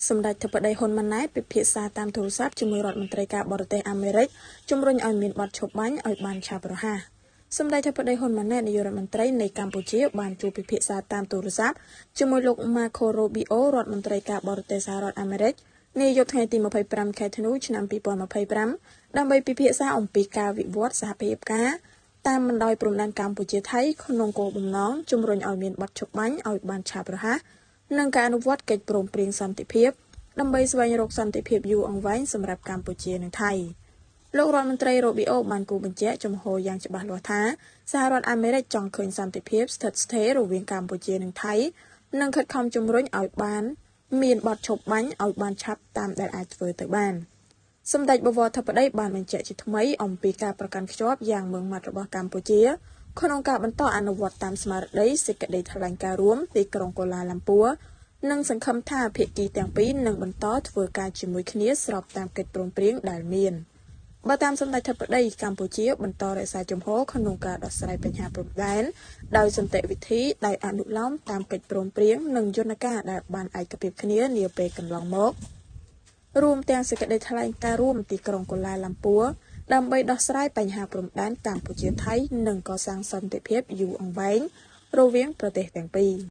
សម្ដេចធិបតីហ៊ុនម៉ាណែតពិភាក្សាតាមទូរស័ព្ទជាមួយរដ្ឋមន្ត្រីការបរទេសអាមេរិកជំរុញឲ្យមានបទឈប់បាញ់ឲ្យបានឆាប់រហ័សសម្ដេចធិបតីហ៊ុនម៉ាណែតនាយករដ្ឋមន្ត្រីនៃកម្ពុជាបានជួបពិភាក្សាតាមទូរស័ព្ទជាមួយលោក Marco Rubio រដ្ឋមន្ត្រីការបរទេសសហរដ្ឋអាមេរិកនាយកថ្ងៃទី25 ខែធ្នូឆ្នាំ2025ដើម្បីពិភាក្សាអំពីការវិវត្តសហភាពការតាមបណ្ដោយព្រំដែនកម្ពុជាថៃក្នុងគោលបំណងជំរុញឲ្យមានបទឈប់បាញ់ឲ្យបានឆាប់រហ័សនិងការអនុវត្តកិច្ចព្រមព្រៀងសន្តិភាពដើម្បីស្វែងរកសន្តិភាពយូរអង្វែងសម្រាប់កម្ពុជានិងថៃលោករដ្ឋមន្ត្រីរ៉ូប៊ីអូបានគូបញ្ជាក់ចំហយ៉ាងច្បាស់លាស់ថាសហរដ្ឋអាមេរិកចង់ឃើញសន្តិភាពស្ថិតស្ថេររវាងកម្ពុជានិងថៃនិងខិតខំជំរុញឲ្យបានមានបទឈប់បាញ់ឲ្យបានឆាប់តាមដែលអាចធ្វើទៅបានសម្ដេចបវរធិបតីបានបញ្ជាក់ជាថ្មីអំពីការប្រកាន់ខ្ជាប់យ៉ាងម៉ឺងម៉ាត់របស់កម្ពុជាក្នុងការបន្តអនុវត្តតាមស្មារតីសេចក្តីថ្លែងការណ៍រួមទីក្រុងកូឡាឡាំពួរនិងសង្ឃឹមថាភាគីទាំងពីរនឹងបន្តធ្វើការជាមួយគ្នាស្របតាមកិច្ចព្រមព្រៀងដែលមានបើតាមសម្ដេចធិបតីកម្ពុជាបន្តរក្សាជំហរក្នុងការដោះស្រាយបញ្ហាព្រំដែនដោយសន្តិវិធីដោយអនុលោមតាមកិច្ចព្រមព្រៀងនិងយន្តការដែលបានឯកភាពគ្នានាពេលកន្លងមករួមទាំងសេចក្តីថ្លែងការណ៍រួមទីក្រុងកូឡាឡាំពួរដើម្បីដោះស្រាយបញ្ហាព្រំដែនកម្ពុជាថៃនិងកសាងសន្តិភាពយូរអង្វែងរវាងប្រទេសទាំងពីរ